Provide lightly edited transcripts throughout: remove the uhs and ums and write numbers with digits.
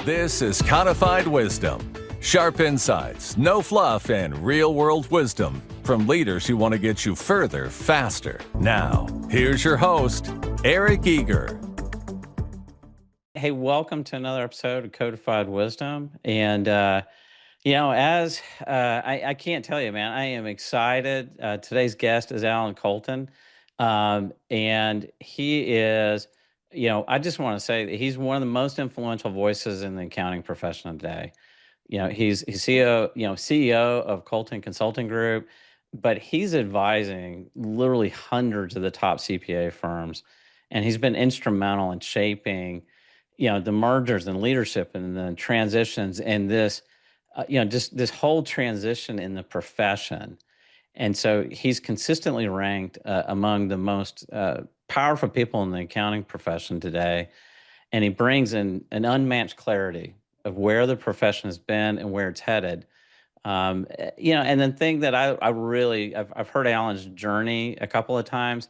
This is Codified Wisdom. Sharp insights, no fluff, and real-world wisdom from leaders who want to get you further, faster. Now, here's your host, Eric Eager. Hey, welcome to another episode of Codified Wisdom. And, as I can't tell you, man, I am excited. Today's guest is Allan Koltin. And he is, I just want to say that he's one of the most influential voices in the accounting profession today. He's CEO of Koltin Consulting Group, but he's advising literally hundreds of the top CPA firms. And he's been instrumental in shaping the mergers and leadership and the transitions and this, just this whole transition in the profession. And so he's consistently ranked among the most powerful people in the accounting profession today. And he brings in an unmatched clarity of where the profession has been and where it's headed. And the thing that I've heard Allan's journey a couple of times,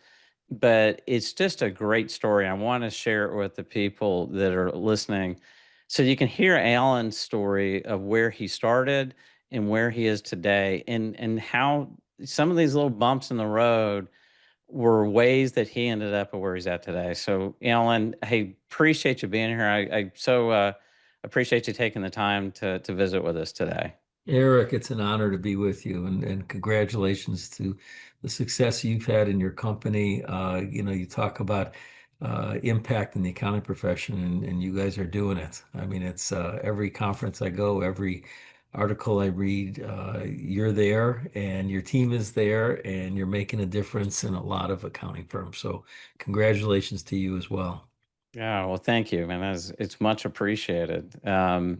but it's just a great story. I want to share it with the people that are listening so you can hear Allan's story of where he started and where he is today and how some of these little bumps in the road were ways that he ended up at where he's at today. So, Allan, hey, appreciate you being here. I so appreciate you taking the time to visit with us today. Eric, it's an honor to be with you, and congratulations to the success you've had in your company. You talk about impact in the accounting profession, and you guys are doing it. I mean, it's every conference I go, every article I read, you're there, and your team is there, and you're making a difference in a lot of accounting firms. So congratulations to you as well. Yeah, well, thank you, man. It's much appreciated. Well,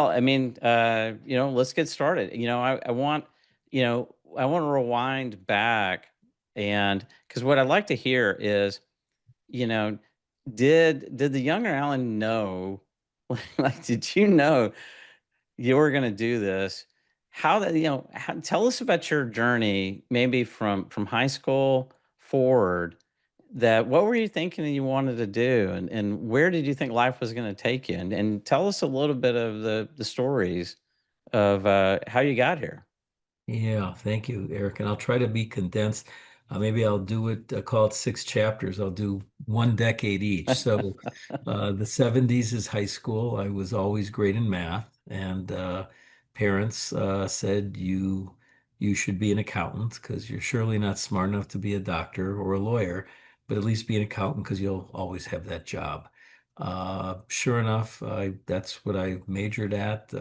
I mean, let's get started. I want, I want to rewind back and because what I'd like to hear is, you know, did the younger Allan know, like, did you know you were going to do this? How that, tell us about your journey, maybe from high school forward. That what were you thinking you wanted to do, and where did you think life was going to take you? And tell us a little bit of the stories of how you got here. Yeah, thank you, Eric. And I'll try to be condensed. Maybe I'll do it, call it 6 chapters. I'll do one decade each. So the 70s is high school. I was always great in math, and parents said you should be an accountant because you're surely not smart enough to be a doctor or a lawyer, but at least be an accountant because you'll always have that job. Sure enough, that's what I majored at,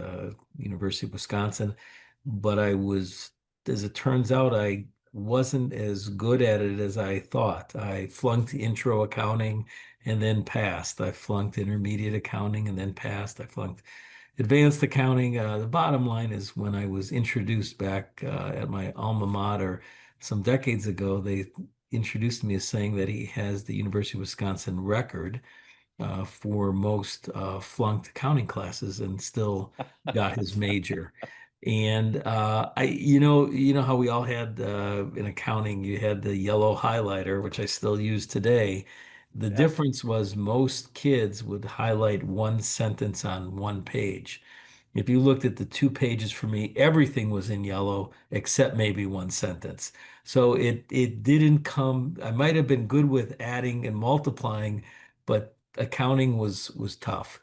University of Wisconsin. But as it turns out, I wasn't as good at it as I thought. I flunked intro accounting and then passed. I flunked intermediate accounting and then passed. I flunked advanced accounting. The bottom line is when I was introduced back at my alma mater some decades ago, they introduced me as saying that he has the University of Wisconsin record for most flunked accounting classes and still got his major. And you know how we all had in accounting, you had the yellow highlighter, which I still use today. The Yep. difference was most kids would highlight one sentence on one page. If you looked at the 2 pages for me, everything was in yellow except maybe one sentence. So it didn't come. I might have been good with adding and multiplying, but accounting was tough.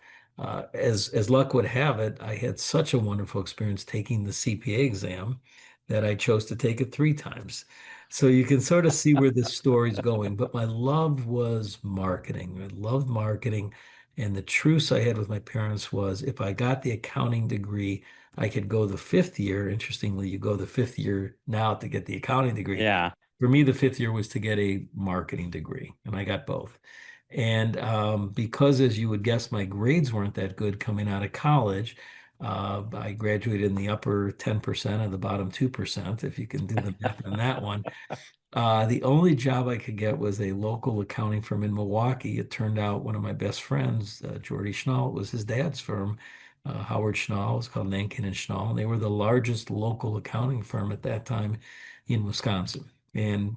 As luck would have it, I had such a wonderful experience taking the CPA exam that I chose to take it 3 times. So you can sort of see where this story's going. But my love was marketing. I loved marketing. And the truce I had with my parents was if I got the accounting degree, I could go the 5th year. Interestingly, you go the 5th year now to get the accounting degree. Yeah. For me, the 5th year was to get a marketing degree, and I got both. And because, as you would guess, my grades weren't that good coming out of college, I graduated in the upper 10% of the bottom 2%, if you can do the math on that one. The only job I could get was a local accounting firm in Milwaukee. It turned out one of my best friends, Jordy Schnall, was his dad's firm. Howard Schnall, it was called Nankin and Schnall. And they were the largest local accounting firm at that time in Wisconsin. And,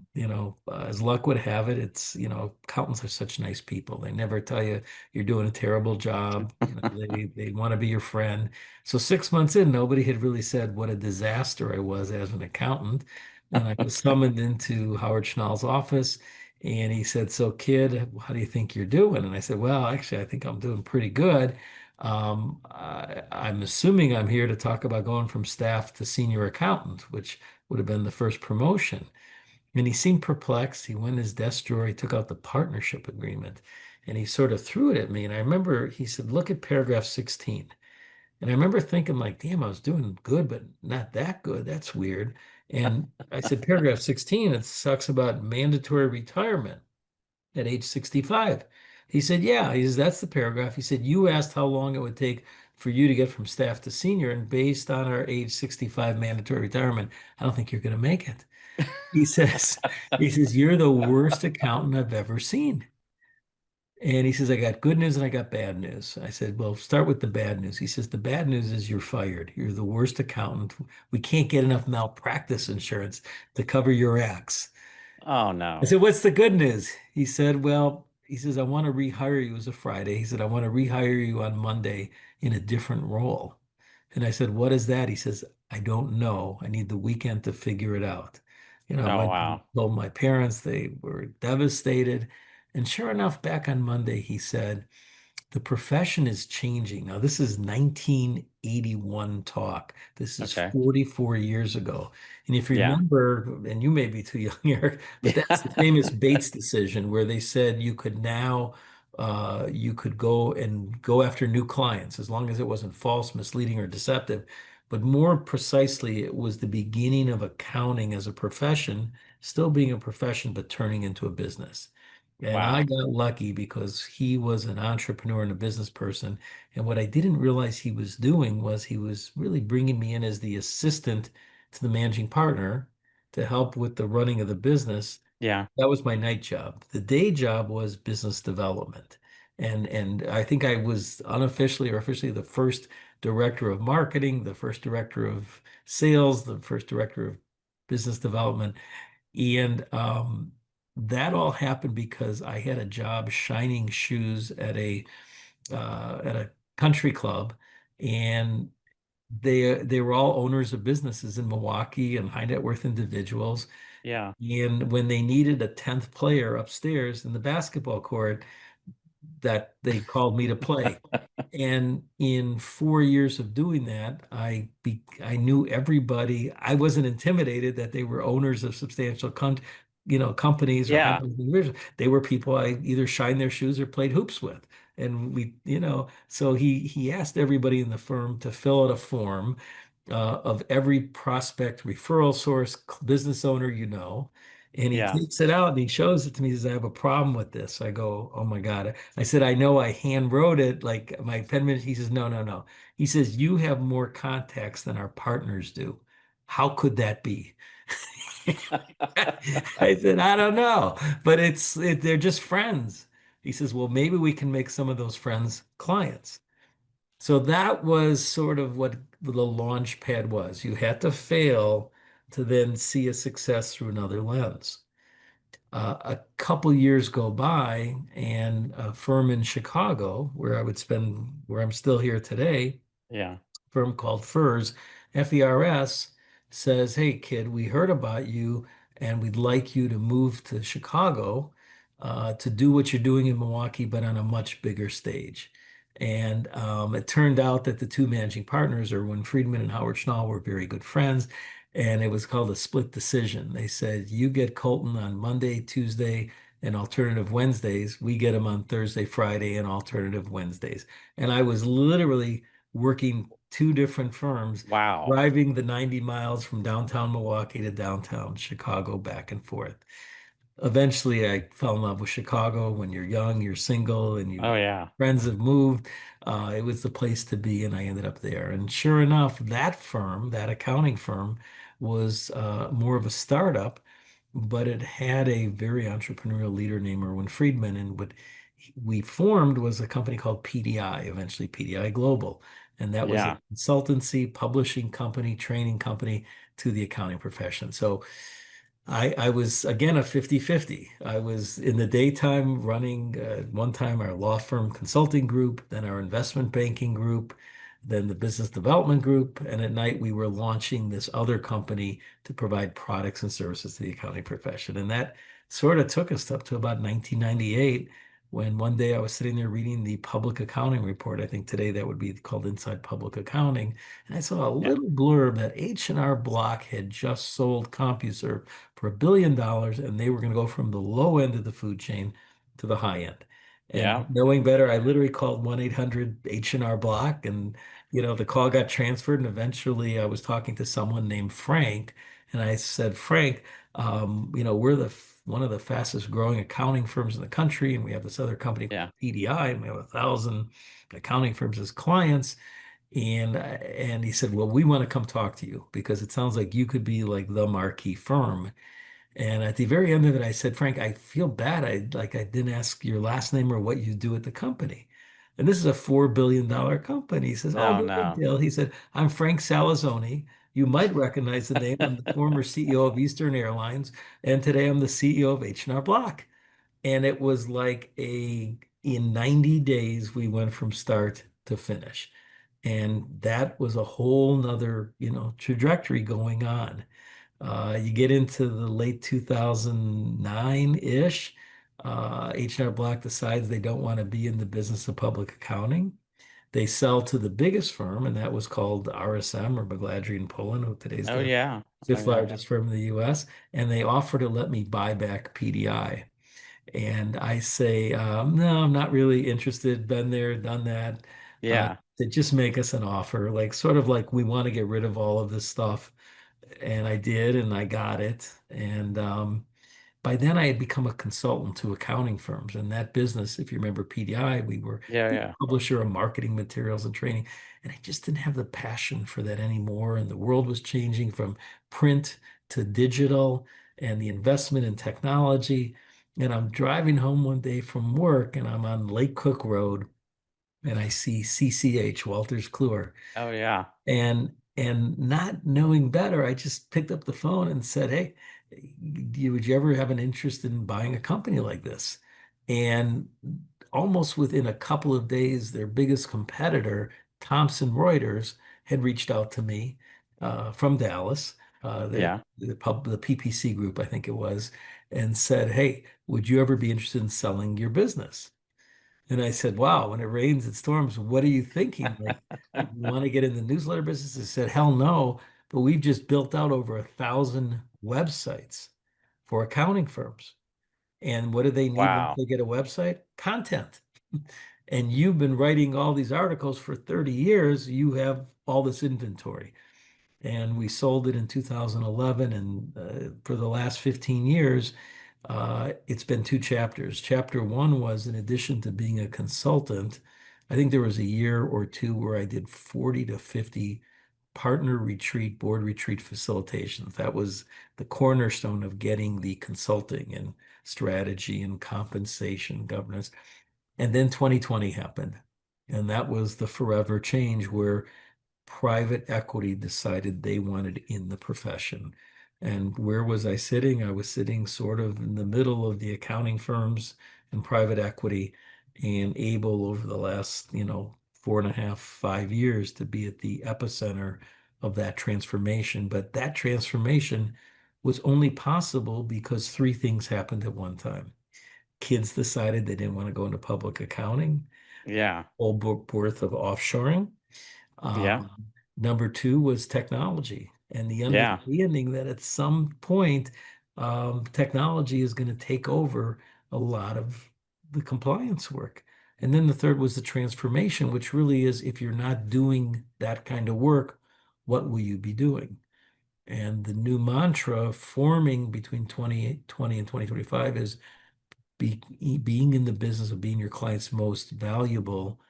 as luck would have it, accountants are such nice people. They never tell you you're doing a terrible job. They want to be your friend. So 6 months in, nobody had really said what a disaster I was as an accountant. And I was summoned into Howard Schnall's office, and he said, "So, kid, how do you think you're doing?" And I said, "Well, actually, I think I'm doing pretty good. I'm assuming I'm here to talk about going from staff to senior accountant, which would have been the first promotion." And he seemed perplexed. He went in his desk drawer, he took out the partnership agreement, and he sort of threw it at me. And I remember he said, "Look at paragraph 16." And I remember thinking, like, damn, I was doing good, but not that good. That's weird. And I said, "Paragraph 16, it talks about mandatory retirement at age 65." He said, "Yeah." He says, "That's the paragraph." He said, "You asked how long it would take for you to get from staff to senior, and based on our age 65 mandatory retirement, I don't think you're going to make it." He says, "You're the worst accountant I've ever seen." And he says, "I got good news and I got bad news." I said, "Well, start with the bad news." He says, "The bad news is you're fired. You're the worst accountant. We can't get enough malpractice insurance to cover your acts." Oh I no. said, "What's the good news?" He said, "Well," he says, "I want to rehire you." It was a Friday. He said, "I want to rehire you on Monday in a different role." And I said, "What is that?" He says, "I don't know. I need the weekend to figure it out." I Oh went and wow. told my parents. They were devastated. And sure enough, back on Monday, he said, "The profession is changing." Now, this is 1981 talk. This is Okay. 44 years ago. And if you Yeah. remember, and you may be too young, Eric, but that's the famous Bates decision where they said you could go after new clients as long as it wasn't false, misleading, or deceptive. But more precisely, it was the beginning of accounting as a profession, still being a profession, but turning into a business. And I Wow. got lucky because he was an entrepreneur and a business person. And what I didn't realize he was doing was he was really bringing me in as the assistant to the managing partner to help with the running of the business. Yeah. That was my night job. The day job was business development. And I think I was unofficially or officially the first director of marketing, the first director of sales, the first director of business development. And that all happened because I had a job shining shoes at a country club, and they were all owners of businesses in Milwaukee and high net worth individuals. Yeah. And when they needed a 10th player upstairs in the basketball court, that they called me to play. And in 4 years of doing that, I knew everybody. I wasn't intimidated that they were owners of substantial companies or high Yeah. net worth. They were people I either shined their shoes or played hoops with. And so he asked everybody in the firm to fill out a form of every prospect, referral source, business owner, and he Yeah. takes it out and he shows it to me. He says, "I have a problem with this." I go, "Oh my God." I said, "I know I hand wrote it, like my penmanship." He says, "No, no, no." He says, "You have more contacts than our partners do. How could that be?" I said, "I don't know, but they're just friends." He says, "Well, maybe we can make some of those friends clients." So that was sort of what the launch pad was. You had to fail to then see a success through another lens. A couple years go by, and a firm in Chicago, where I'm still here today, Yeah. firm called FERS, says, "Hey, kid, we heard about you and we'd like you to move to Chicago to do what you're doing in Milwaukee, but on a much bigger stage." And it turned out that the two managing partners, Erwin Friedman and Howard Schnall, were very good friends. And it was called a split decision. They said, "You get Koltin on Monday, Tuesday, and alternative Wednesdays. We get him on Thursday, Friday, and alternative Wednesdays." And I was literally working two different firms, Wow. driving the 90 miles from downtown Milwaukee to downtown Chicago back and forth. Eventually, I fell in love with Chicago. When you're young, you're single, and Oh you yeah. friends have moved. It was the place to be, and I ended up there. And sure enough, that firm, that accounting firm, was more of a startup, but it had a very entrepreneurial leader named Erwin Friedman. And what we formed was a company called PDI, eventually PDI Global. And that was a Yeah. consultancy, publishing company, training company to the accounting profession. So I was again a 50-50. I was in the daytime running one time our law firm consulting group, then our investment banking group, then the business development group, and at night we were launching this other company to provide products and services to the accounting profession. And that sort of took us up to about 1998 when one day I was sitting there reading the public accounting report. I think today that would be called Inside Public Accounting. And I saw a Yeah. little blurb that H&R Block had just sold CompuServe for $1 billion, and they were going to go from the low end of the food chain to the high end. And Yeah. knowing better, I literally called 1-800 H&R Block, and the call got transferred, and eventually I was talking to someone named Frank, and I said, Frank, we're one of the fastest growing accounting firms in the country, and we have this other company called Yeah. PDI, and we have 1,000 accounting firms as clients. And he said, well, we want to come talk to you because it sounds like you could be like the marquee firm. And at the very end of it, I said, Frank, I feel bad. I didn't ask your last name or what you do at the company. And this is a $4 billion company. He says, oh, Oh no big no. deal. He said, I'm Frank Salazzoni. You might recognize the name. I'm the former CEO of Eastern Airlines, and today I'm the CEO of H&R Block. And it was like in 90 days, we went from start to finish. And that was a whole nother, trajectory going on. You get into the late 2009-ish, H&R Block decides they don't want to be in the business of public accounting. They sell to the biggest firm, and that was called RSM or Magladry and Pullen, who today's Oh the yeah. Oh fifth yeah. largest firm in the US. And they offer to let me buy back PDI. And I say, no, I'm not really interested. Been there, done that. Yeah. To just make us an offer, like sort of like we want to get rid of all of this stuff. And I did, and I got it. And by then I had become a consultant to accounting firms. And that business, if you remember PDI, we were Yeah. the Yeah. publisher of marketing materials and training. And I just didn't have the passion for that anymore. And the world was changing from print to digital and the investment in technology. And I'm driving home one day from work and I'm on Lake Cook Road and I see CCH, Walters Kluwer. Oh yeah. And not knowing better, I just picked up the phone and said, "Hey, would you ever have an interest in buying a company like this?" And almost within a couple of days, their biggest competitor, Thomson Reuters, had reached out to me from Dallas, Yeah. the PPC group, I think it was, and said, "Hey, would you ever be interested in selling your business?" And I said, wow, when it rains, it storms. What are you thinking? Like, you want to get in the newsletter business? I said, hell no. But we've just built out over 1,000 websites for accounting firms. And what do they need once Wow. they get a website? Content. And you've been writing all these articles for 30 years. You have all this inventory. And we sold it in 2011. And for the last 15 years, it's been two chapters. Chapter one was in addition to being a consultant, I think there was a year or two where I did 40 to 50 partner retreat, board retreat facilitations. That was the cornerstone of getting the consulting and strategy and compensation governance. And then 2020 happened. And that was the forever change where private equity decided they wanted in the profession. And where was I sitting? I was sitting sort of in the middle of the accounting firms and private equity and able over the last, 4.5, 5 years to be at the epicenter of that transformation. But that transformation was only possible because three things happened at one time. Kids decided they didn't want to go into public accounting, Yeah. whole birth of offshoring. Yeah. Number two was technology and the Yeah. understanding that at some point, technology is going to take over a lot of the compliance work. And then the third was the transformation, which really is if you're not doing that kind of work, what will you be doing? And the new mantra forming between 2020 and 2025 is being in the business of being your client's most valuable,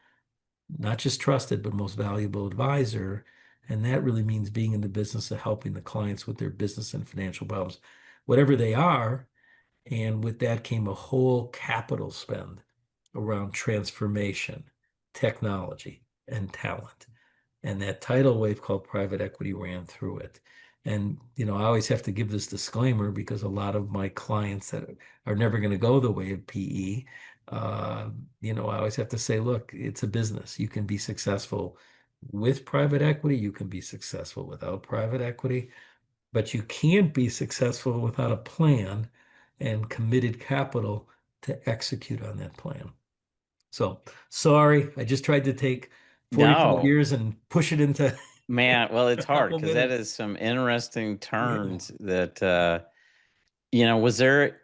not just trusted, but most valuable advisor. And that really means being in the business of helping the clients with their business and financial problems, whatever they are. And with that came a whole capital spend around transformation, technology, and talent. And that tidal wave called private equity ran through it. And, I always have to give this disclaimer because a lot of my clients that are never going to go the way of PE, I always have to say, look, it's a business. You can be successful with private equity. You can be successful without private equity, but you can't be successful without a plan and committed capital to execute on that plan. So sorry, I just tried to take 45 No, years and push it into man. Well, it's a hard couple because that minutes. is some interesting Yeah. turns that, was there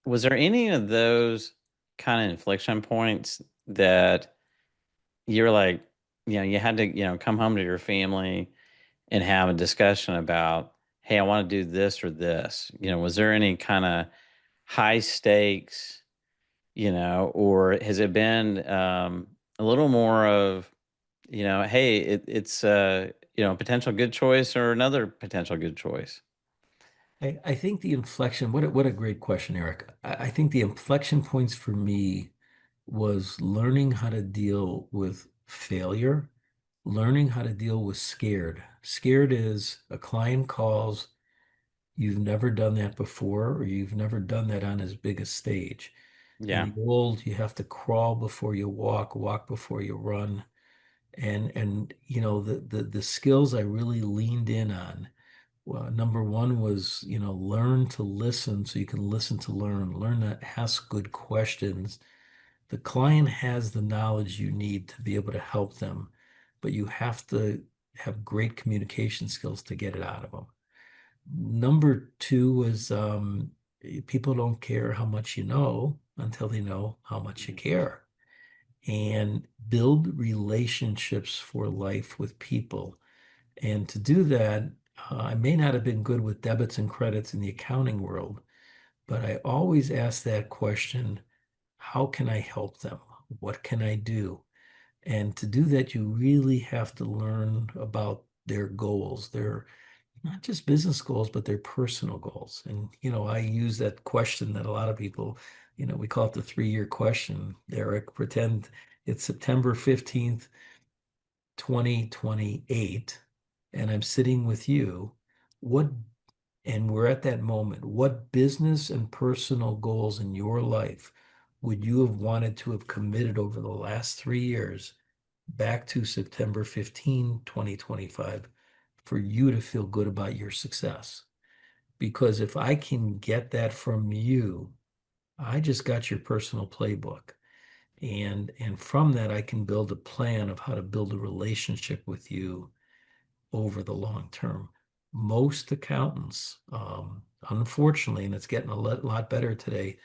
any of those kind of inflection points that you're like, you had to, come home to your family and have a discussion about, hey, I want to do this or this? Was there any kind of high stakes, or has it been a little more of, hey, it's a potential good choice or another potential good choice? I think the inflection, what a great question, Eric. I think the inflection points for me was learning how to deal with failure, learning how to deal with scared. Scared is a client calls, you've never done that before, or you've never done that on as big a stage. And Yeah. the old, you have to crawl before you walk, walk before you run. And the skills I really leaned in on. Well, number one was, learn to listen so you can listen to learn. Learn to ask good questions. The client has the knowledge you need to be able to help them, but you have to have great communication skills to get it out of them. Number two was people don't care how much you know until they know how much you care. And build relationships for life with people. And to do that, I may not have been good with debits and credits in the accounting world, but I always ask that question, how can I help them? What can I do? And to do that, you really have to learn about their goals, their not just business goals, but their personal goals. And, I use that question that a lot of people, we call it the 3-year question. Eric, pretend it's September 15th, 2028, and I'm sitting with you. What, and we're at that moment, what business and personal goals in your life would you have wanted to have committed over the last 3 years back to September 15, 2025, for you to feel good about your success? Because if I can get that from you, I just got your personal playbook. And from that, I can build a plan of how to build a relationship with you over the long term. Most accountants, unfortunately, and it's getting a lot better today,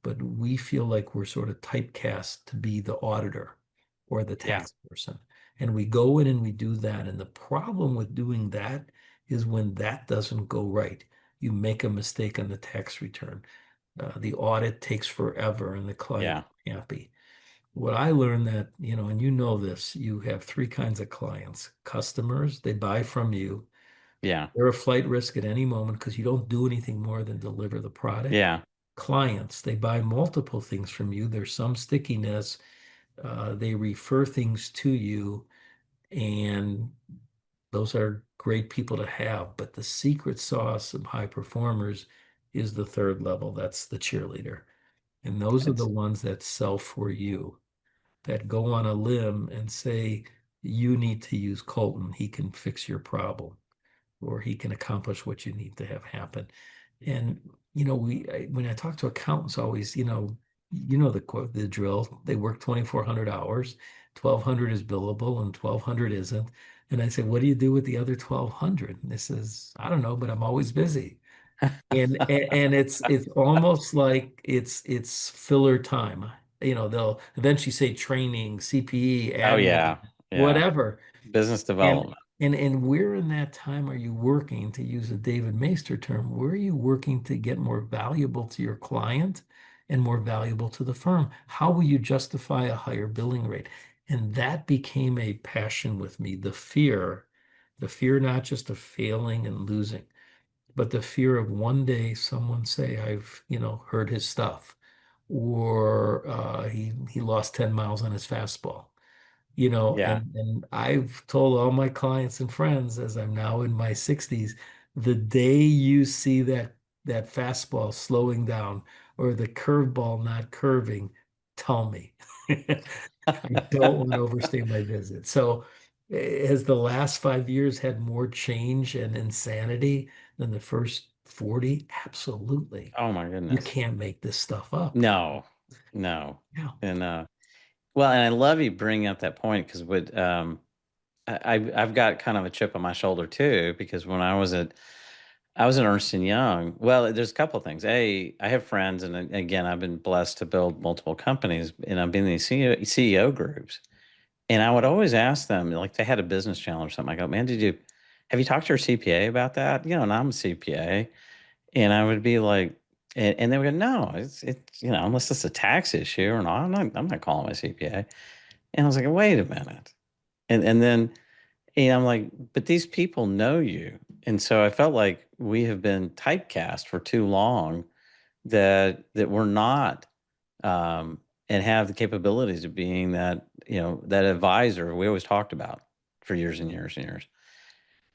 but we feel like we're sort of typecast to be the auditor or the Yeah. tax person. And we go in and we do that. And the problem with doing that is when that doesn't go right, you make a mistake on the tax return. The audit takes forever and the client's Yeah. happy. What I learned that, and you know this, you have three kinds of clients. Customers, they buy from you. Yeah. They're a flight risk at any moment because you don't do anything more than deliver the product. Yeah. Clients, they buy multiple things from you. There's some stickiness. They refer things to you, and those are great people to have. But the secret sauce of high performers is the third level. That's the cheerleader. And those are the It's ones that sell for you, that go on a limb and say, you need to use Koltin. He can fix your problem, or he can accomplish what you need to have happen. And, when I talk to accountants always, the quote, the drill, they work 2,400 hours, 1,200 is billable and 1,200 isn't. And I say, what do you do with the other 1,200? And they says, I don't know, but I'm always busy. And it's almost like it's filler time. They'll eventually say training, CPE, oh admin, yeah. Yeah. whatever. Business And development. and where in that time are you working, to use a David Maister term, where are you working to get more valuable to your client and more valuable to the firm? How will you justify a higher billing rate? And that became a passion with me, the fear not just of failing and losing, but the fear of one day someone say, I've, heard his stuff, or he lost 10 miles on his fastball, Yeah. and I've told all my clients and friends, as I'm now in my 60s, the day you see that fastball slowing down or the curveball not curving, tell me. I don't want to overstay my visit. So, has the last 5 years had more change and insanity than the first 40? Absolutely. Oh my You goodness. can't make this stuff up. No, no. Yeah. And well, and I love you bringing up that point because I've got kind of a chip on my shoulder too, because when I was at Ernst and Young. Well, there's a couple of things. I have friends, and again, I've been blessed to build multiple companies, and I've been in these CEO groups, and I would always ask them, like, they had a business challenge or something. I go, man, have you talked to your CPA about that? And I'm a CPA, and I would be like, and they would go, no, it's unless it's a tax issue or not, I'm not calling my CPA. And I was like, wait a minute, and then. And I'm like, but these people know you. And so I felt like we have been typecast for too long that we're not and have the capabilities of being that advisor we always talked about for years and years and years.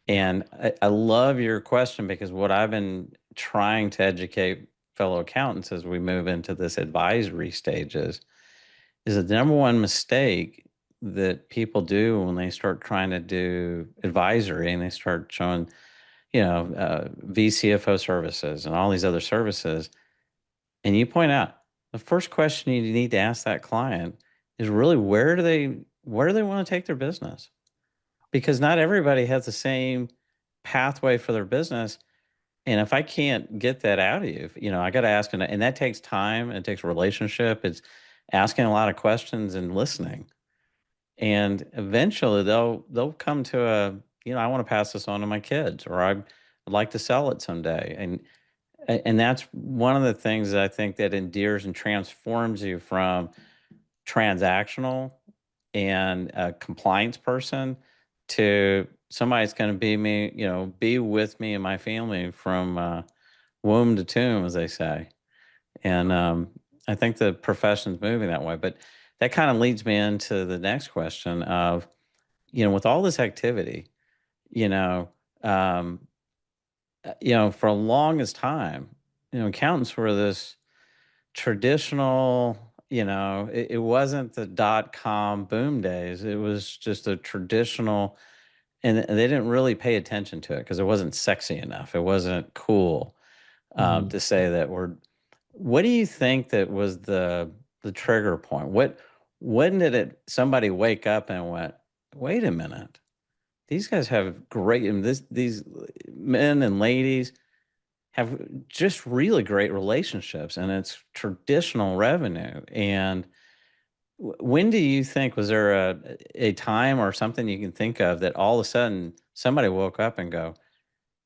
And I love your question because what I've been trying to educate fellow accountants as we move into this advisory stages is that the number one mistake that people do when they start trying to do advisory and they start showing, VCFO services and all these other services, and you point out the first question you need to ask that client is really where do they want to take their business? Because not everybody has the same pathway for their business. And if I can't get that out of you, I got to ask, and that takes time, it takes relationship, it's asking a lot of questions and listening. And eventually they'll come to I want to pass this on to my kids, or I'd like to sell it someday. And that's one of the things that I think that endears and transforms you from transactional and a compliance person to somebody that's going to be with me and my family from womb to tomb, as they say. And I think the profession's moving that way. But that kind of leads me into the next question of, with all this activity, you know, um, for a longest time, accountants were this traditional, it wasn't the .com boom days. It was just a traditional, and they didn't really pay attention to it because it wasn't sexy enough. It wasn't cool Mhm. to say that word. What do you think that was the trigger point? When did somebody wake up and went, wait a minute, these guys have great, and these men and ladies have just really great relationships, and it's traditional revenue. And when do you think, was there a time or something you can think of that all of a sudden somebody woke up and go,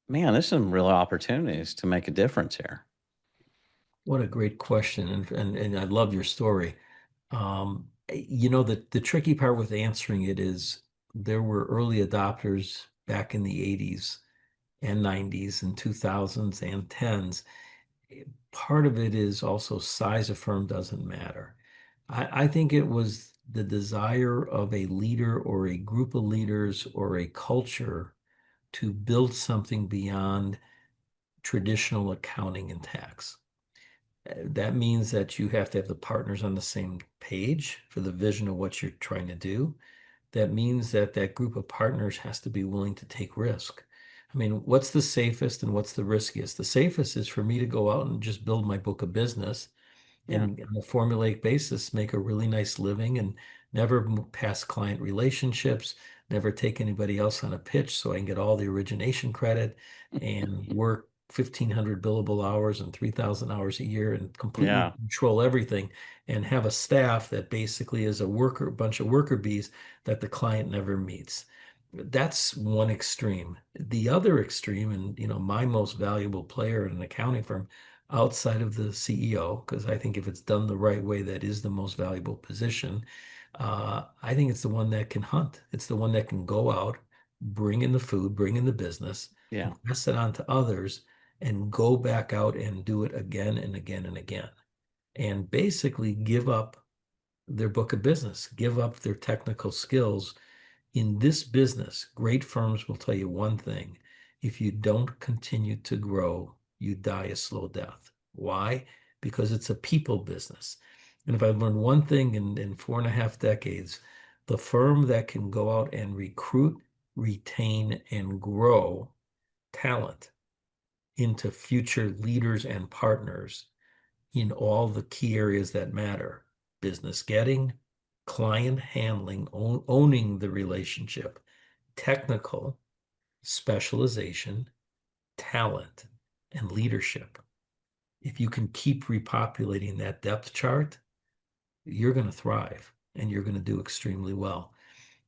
man, there's some real opportunities to make a difference here? What a great question. And I love your story. The tricky part with answering it is there were early adopters back in the 80s and 90s and 2000s and 10s. Part of it is also size of firm doesn't matter. I think it was the desire of a leader or a group of leaders or a culture to build something beyond traditional accounting and tax. That means that you have to have the partners on the same page for the vision of what you're trying to do. That means that that group of partners has to be willing to take risk. I mean, what's the safest and what's the riskiest? The safest is for me to go out and just build my book of business Yeah. and on a formulaic basis make a really nice living and never pass client relationships, never take anybody else on a pitch so I can get all the origination credit and work 1,500 billable hours and 3,000 hours a year and completely Yeah. control everything and have a staff that basically is a bunch of worker bees that the client never meets. That's one extreme. The other extreme, and my most valuable player in an accounting firm outside of the CEO, because I think if it's done the right way, that is the most valuable position. I think it's the one that can hunt. It's the one that can go out, bring in the food, bring in the business, Yeah. and pass it on to others, and go back out and do it again and again and again. And basically give up their book of business, give up their technical skills. In this business, great firms will tell you one thing. if you don't continue to grow, you die a slow death. Why? Because it's a people business. And if I've learned one thing in 4.5 decades, the firm that can go out and recruit, retain, and grow talent into future leaders and partners in all the key areas that matter: business getting, client handling, owning the relationship, technical, specialization, talent, and leadership. If you can keep repopulating that depth chart, you're going to thrive and you're going to do extremely well.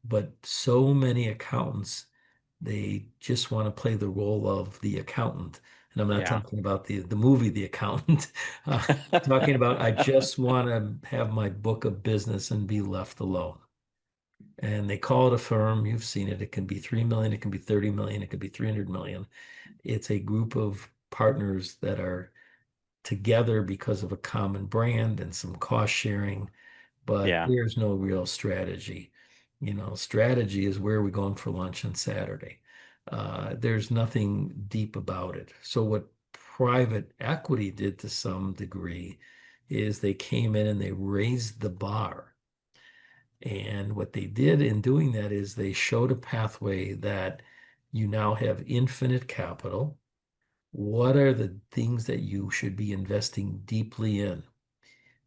But so many accountants, they just want to play the role of the accountant. And I'm not Yeah. talking about the movie, The Accountant. Talking about, I just want to have my book of business and be left alone. And they call it a firm. You've seen it. It can be 3 million, it can be 30 million, it could be 300 million. It's a group of partners that are together because of a common brand and some cost sharing, but Yeah. there's no real strategy. Strategy is where are we going for lunch on Saturday. There's nothing deep about it. So what private equity did to some degree is they came in and they raised the bar. And what they did in doing that is they showed a pathway that you now have infinite capital. What are the things that you should be investing deeply in?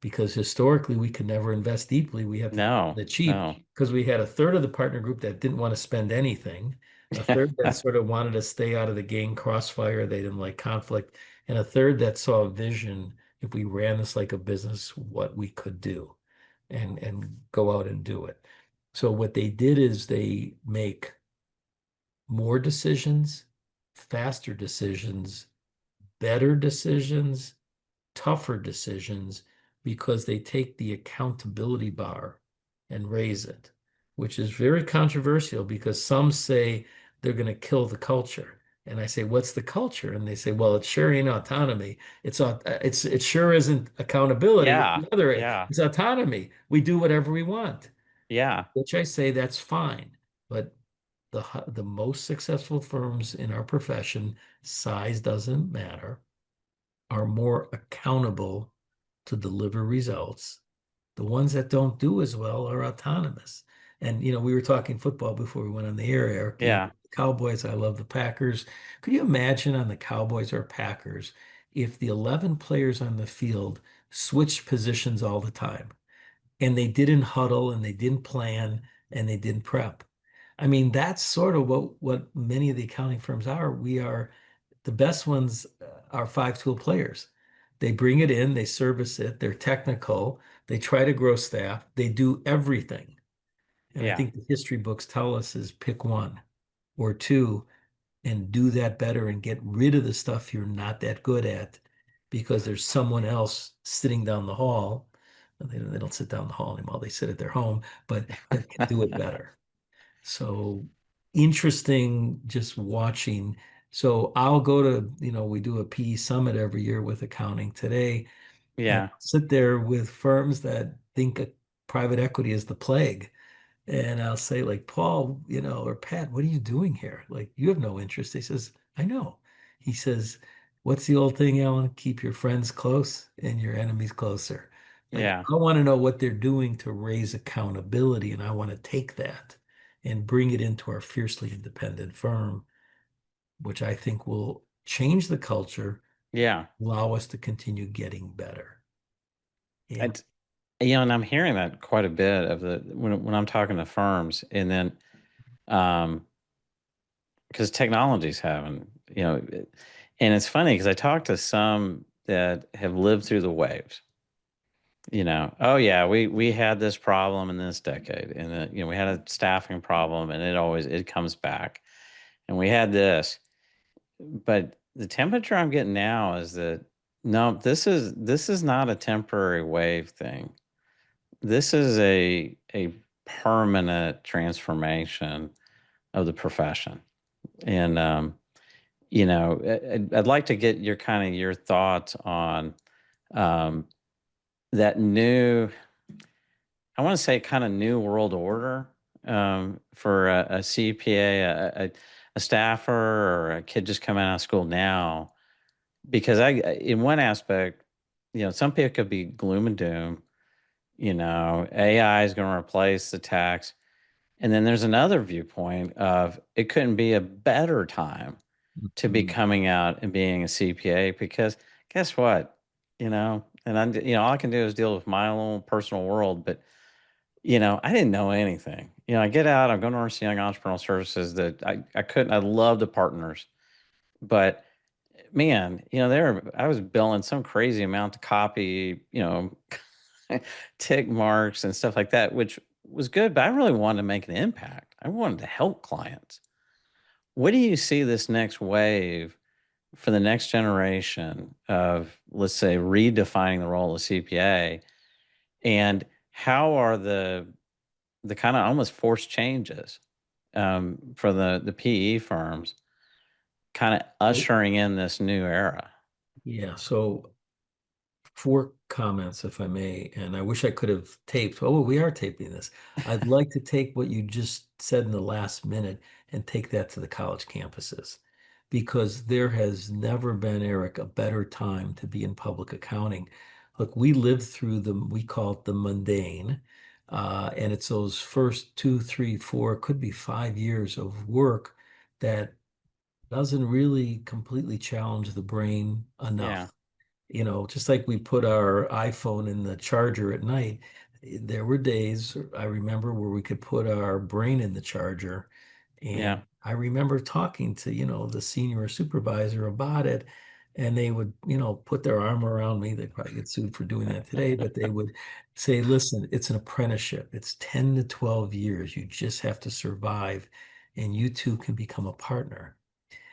Because historically we could never invest deeply. We have to do No, the cheap no. because we had a third of the partner group that didn't want to spend anything, a third that sort of wanted to stay out of the gang crossfire. They didn't like conflict, and a third that saw a vision, if we ran this like a business, what we could do and go out and do it. So what they did is they make more decisions, faster decisions, better decisions, tougher decisions, because they take the accountability bar and raise it, which is very controversial because some say they're going to kill the culture. And I say, what's the culture? And they say, well, it sure ain't autonomy. It sure isn't accountability. What's Yeah. the other? Yeah. It's autonomy. We do whatever we want, Yeah. which I say that's fine. But the most successful firms in our profession, size doesn't matter, are more accountable to deliver results. The ones that don't do as well are autonomous. And we were talking football before we went on the air, Eric. Yeah. Cowboys, I love the Packers. Could you imagine on the Cowboys or Packers if the 11 players on the field switched positions all the time and they didn't huddle and they didn't plan and they didn't prep? I mean, that's sort of what many of the accounting firms are. We are the best ones are five-tool players. They bring it in, they service it, they're technical, they try to grow staff, they do everything. And I Yeah. think the history books tell us is pick one or two and do that better and get rid of the stuff you're not that good at because there's someone else sitting down the hall. They don't sit down the hall anymore, they sit at their home, but that can do it better. So interesting just watching. So I'll go to, we do a PE summit every year with Accounting Today and Yeah. sit there with firms that think private equity is the plague. And I'll say, like, Paul, or Pat, what are you doing here? Like, you have no interest. He says, I know. He says, what's the old thing, Alan? Keep your friends close and your enemies closer. Like, Yeah. I want to know what they're doing to raise accountability, and I want to take that and bring it into our fiercely independent firm, which I think will change the culture, Yeah. allow us to continue getting better. And And and I'm hearing that quite a bit of the when I'm talking to firms, and then because technology's having, and it's funny because I talked to some that have lived through the waves. Oh yeah, we had this problem in this decade, and we had a staffing problem, and it comes back, and we had this, but the temperature I'm getting now is that no, this is not a temporary wave thing. This is a permanent transformation of the profession, and I'd like to get your thoughts on um, that new. I want to say kind of new world order for a CPA. a staffer or a kid just coming out of school now, because in one aspect, some people could be gloom and doom, AI is going to replace the tax. And then there's another viewpoint of it couldn't be a better time to be Mhm. coming out and being a CPA, because guess what? And all I can do is deal with my own personal world, but I didn't know anything. I get out, I'm going to Ernst Young Entrepreneurial Services that I couldn't, I love the partners, but man, I was billing some crazy amount to copy, tick marks and stuff like that, which was good, but I really wanted to make an impact. I wanted to help clients. What do you see this next wave for the next generation of, let's say, redefining the role of CPA, and how are the kind of almost forced changes for the PE firms kind of Oh, ushering in this new era? yeah. So four comments, if I may, and I wish I could have taped. Oh, we are taping this. I'd like to take what you just said in the last minute and take that to the college campuses, because there has never been, Eric, a better time to be in public accounting. Look, we lived through we call it the mundane, and it's those first 2, 3, 4, could be 5 years of work that doesn't really completely challenge the brain Yeah, enough. Just like we put our iPhone in the charger at night, there were days I remember where we could put our brain in the charger. yeah, And I remember talking to, the senior supervisor about it. And they would, put their arm around me. They'd probably get sued for doing that today, but they would say, listen, it's an apprenticeship. It's 10 to 12 years. You just have to survive, and you two can become a partner.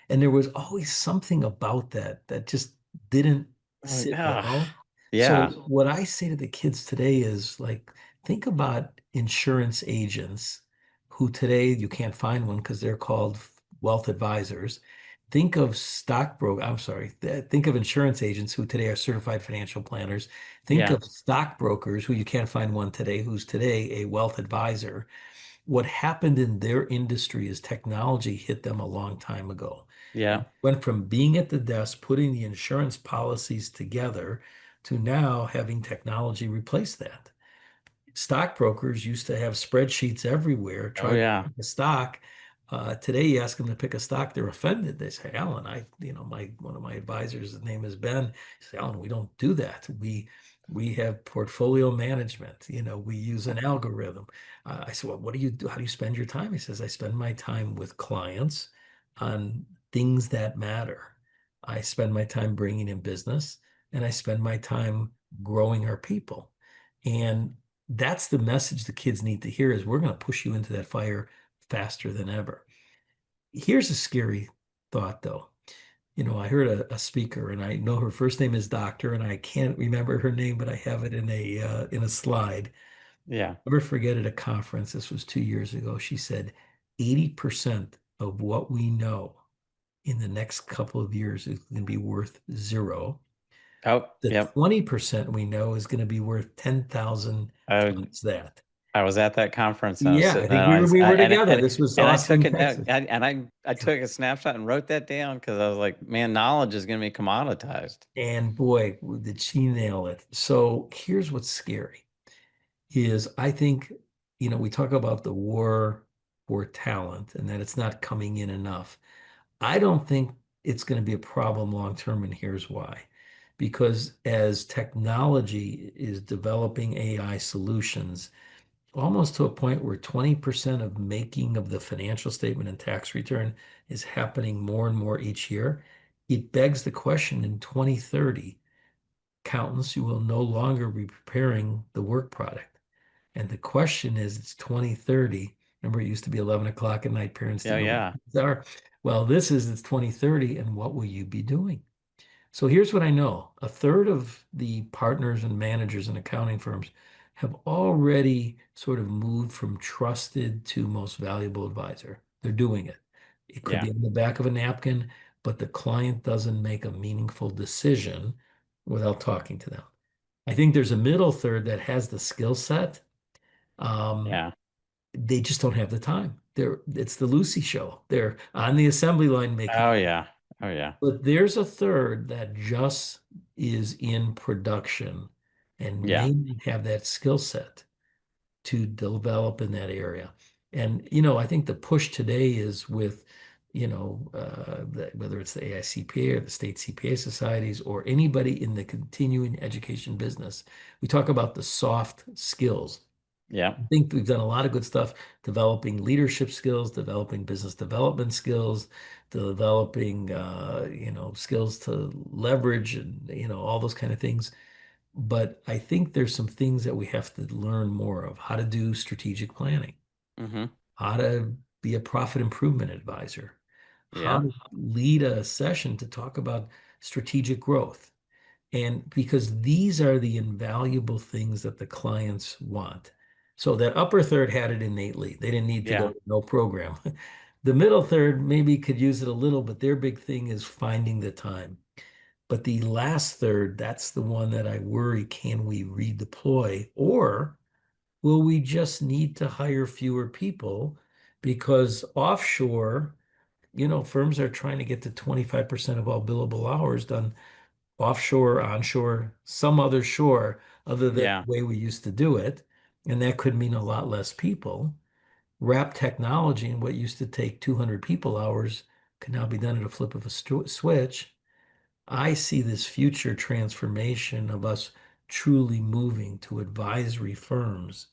And there was always something about that that just didn't oh, sit yeah, well. So yeah, what I say to the kids today is like, think about insurance agents who today you can't find one because they're called wealth advisors. Think of I'm sorry, think of insurance agents who today are certified financial planners. Think yeah, of stockbrokers who you can't find one today, who's today a wealth advisor. What happened in their industry is technology hit them a long time ago. yeah, And went from being at the desk, putting the insurance policies together, to now having technology replace that. Stockbrokers used to have spreadsheets everywhere oh trying to yeah, pick a stock. Today, you ask them to pick a stock, they're offended. They say, Alan, one of my advisors, his name is Ben. He says, Alan, we don't do that. We have portfolio management. We use an algorithm. I said, well, what do you do? How do you spend your time? He says, I spend my time with clients on things that matter. I spend my time bringing in business, and I spend my time growing our people. And that's the message the kids need to hear, is we're going to push you into that fire faster than ever. Here's a scary thought, though. I heard a speaker, and I know her first name is Doctor, and I can't remember her name, but I have it in a slide. yeah. Never forget, at a conference, this was 2 years ago, she said 80% of what we know in the next couple of years is going to be worth zero. Oh, The yep. 20% we know is going to be worth 10,000 I, times that. I was at that conference, and I was Yeah, I sitting there, think and we were, we I were and together. This was I took Austin, it down, Texas. I took a snapshot and wrote that down, because I was like, man, knowledge is going to be commoditized. And boy, did she nail it. So here's what's scary is, I think, we talk about the war for talent and that it's not coming in enough. I don't think it's going to be a problem long term, and here's why. Because as technology is developing AI solutions, almost to a point where 20% of making of the financial statement and tax return is happening more and more each year, it begs the question, in 2030, accountants, you will no longer be preparing the work product. And the question is, it's 2030. Remember, it used to be 11 o'clock at night. Parents Yeah, didn't know what yeah, kids are. Well, it's 2030, and what will you be doing? So here's what I know. A third of the partners and managers in accounting firms have already sort of moved from trusted to most valuable advisor. They're doing it. It could yeah, be on the back of a napkin, but the client doesn't make a meaningful decision without talking to them. I think there's a middle third that has the skill set. Um, yeah, they just don't have the time. it's the Lucy show. They're on the assembly line making. Oh yeah. Oh yeah. But there's a third that just is in production and Yeah. may not have that skill set to develop in that area. And, I think the push today is with, whether it's the AICPA or the state CPA societies or anybody in the continuing education business, we talk about the soft skills. Yeah. I think we've done a lot of good stuff developing leadership skills, developing business development skills, developing skills to leverage and all those kind of things. But I think there's some things that we have to learn more of how to do strategic planning, Mm-hmm. how to be a profit improvement advisor, how Yeah. to lead a session to talk about strategic growth. And because these are the invaluable things that the clients want. So that upper third had it innately. They didn't need to go Yeah. to no program. The middle third maybe could use it a little, but their big thing is finding the time. But the last third, that's the one that I worry, can we redeploy or will we just need to hire fewer people? Because offshore, firms are trying to get to 25% of all billable hours done offshore, onshore, some other shore other than Yeah. the way we used to do it. And that could mean a lot less people. Wrap technology in what used to take 200 people hours can now be done at a flip of a switch. I see this future transformation of us truly moving to advisory firms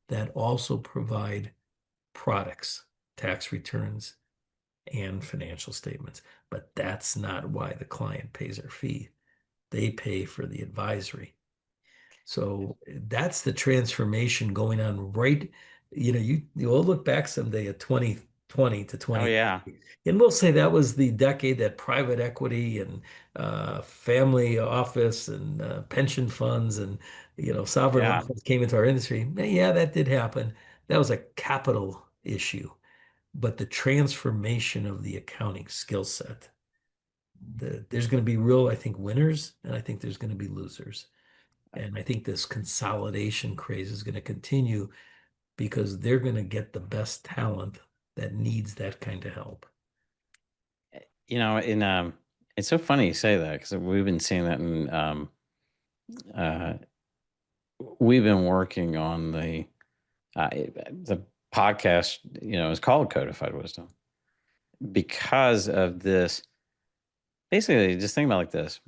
that also provide products, tax returns, and financial statements. But that's not why the client pays our fee. They pay for the advisory. So that's the transformation going on right. You'll look back someday at 2020 to Oh 20, yeah. and we'll say that was the decade that private equity and family office and pension funds and sovereign Yeah. wealth funds came into our industry. Yeah, that did happen. That was a capital issue, but the transformation of the accounting skill set. There's going to be real, I think, winners, and I think there's going to be losers. And I think this consolidation craze is going to continue because they're going to get the best talent that needs that kind of help. In it's so funny you say that because we've been seeing that in uh we've been working on the podcast, is called Codified Wisdom because of this. Basically, just think about it like this.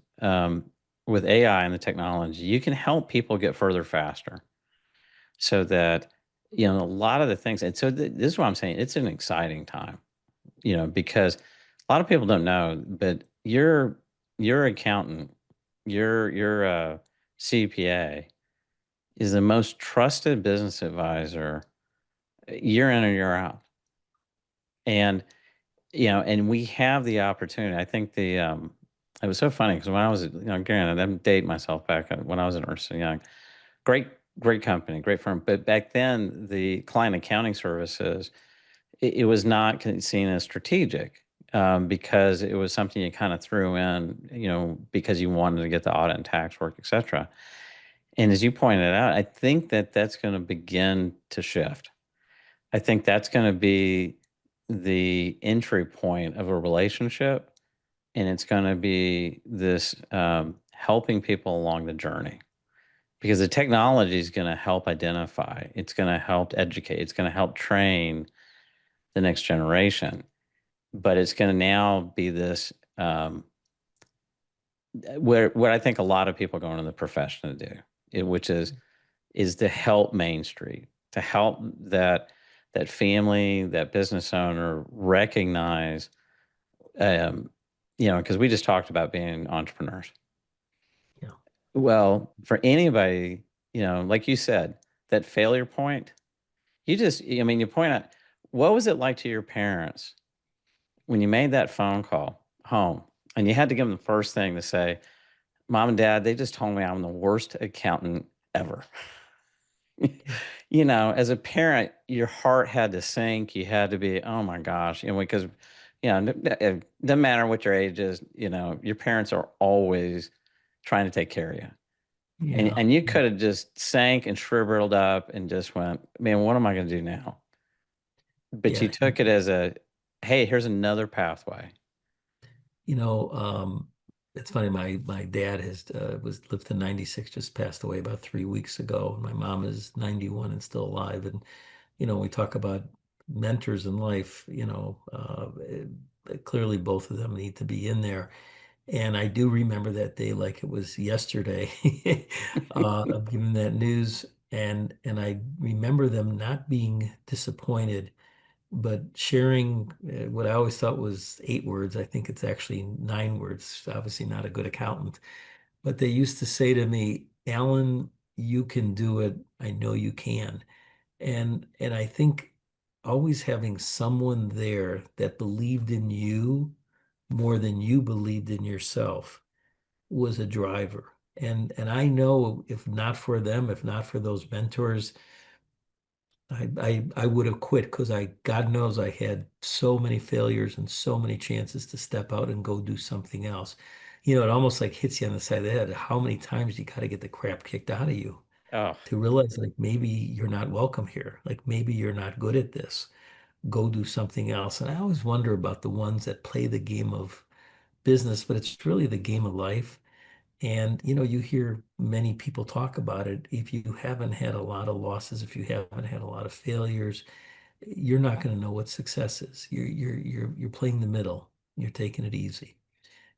With AI and the technology, you can help people get further faster so that, a lot of the things. And so this is what I'm saying. It's an exciting time, because a lot of people don't know, but your accountant, your CPA is the most trusted business advisor year in or year out. And, and we have the opportunity. I think it was so funny because when I was, granted, I'm dating myself back when I was at Ernst & Young, great, great company, great firm. But back then, the client accounting services, it was not seen as strategic because it was something you kind of threw in, because you wanted to get the audit and tax work, et cetera. And as you pointed out, I think that that's going to begin to shift. I think that's going to be the entry point of a relationship, and it's going to be this helping people along the journey because the technology is going to help identify, it's going to help educate, it's going to help train the next generation, but it's going to now be this where what I think a lot of people go into the profession to do, which is to help Main Street, to help that family, that business owner recognize, because we just talked about being entrepreneurs. Yeah. Well, for anybody, like you said, that failure point, you point out, what was it like to your parents when you made that phone call home and you had to give them the first thing to say, Mom and Dad, they just told me I'm the worst accountant ever. As a parent, your heart had to sink. You had to be, oh my gosh, because, it doesn't matter what your age is, your parents are always trying to take care of you. Yeah. And you could have just sank and shriveled up and just went, man, what am I going to do now? But you Yeah. took it as a, hey, here's another pathway. You know, it's funny. My dad has was lived to 96, just passed away about 3 weeks ago. My mom is 91 and still alive. And we talk about mentors in life. Clearly both of them need to be in there. And I do remember that day like it was yesterday, of giving that news. And I remember them not being disappointed, but sharing what I always thought was 8 words. I think it's actually 9 words. Obviously not a good accountant, but they used to say to me, Alan, you can do it. I know you can. And I think always having someone there that believed in you more than you believed in yourself was a driver. And I know if not for them, if not for those mentors, I would have quit because God knows I had so many failures and so many chances to step out and go do something else. It almost like hits you on the side of the head. How many times you got to get the crap kicked out of you Oh, to realize like maybe you're not welcome here. Like maybe you're not good at this. Go do something else. And I always wonder about the ones that play the game of business, but it's really the game of life. And you hear many people talk about it. If you haven't had a lot of losses, if you haven't had a lot of failures, you're not going to know what success is. You're playing the middle. You're taking it easy.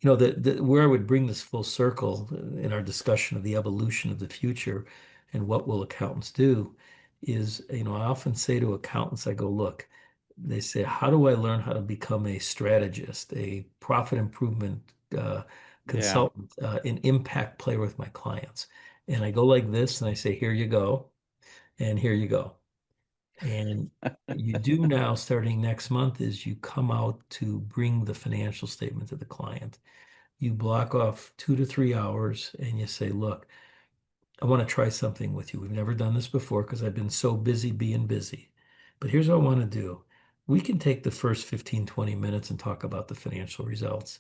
Where I would bring this full circle in our discussion of the evolution of the future and what will accountants do is, I often say to accountants, I go, look, they say, how do I learn how to become a strategist, a profit improvement yeah. consultant, an impact player with my clients? And I go like this and I say, here you go, and here you go. And you do now, starting next month, is you come out to bring the financial statement to the client. You block off 2 to 3 hours and you say, look, I want to try something with you. We've never done this before because I've been so busy being busy. But here's what I want to do. We can take the first 15, 20 minutes and talk about the financial results.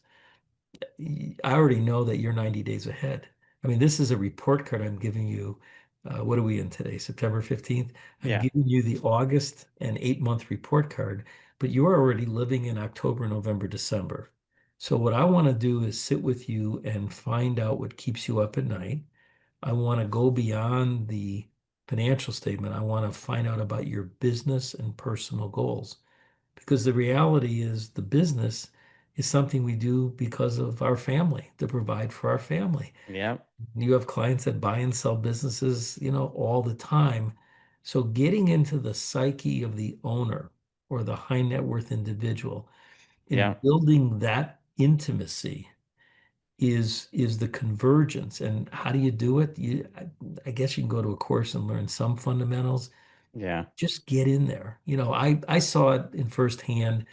I already know that you're 90 days ahead. I mean, this is a report card I'm giving you. What are we in today? September 15th. I'm Yeah. giving you the August and 8 month report card, but you're already living in October, November, December. So what I want to do is sit with you and find out what keeps you up at night. I want to go beyond the financial statement. I want to find out about your business and personal goals. Because the reality is the business is something we do because of our family, to provide for our family. Yeah. You have clients that buy and sell businesses, all the time. So getting into the psyche of the owner or the high net worth individual Yeah. and building that intimacy is the convergence. And how do you do it? I guess you can go to a course and learn some fundamentals. Yeah. Just get in there. I saw it in firsthand.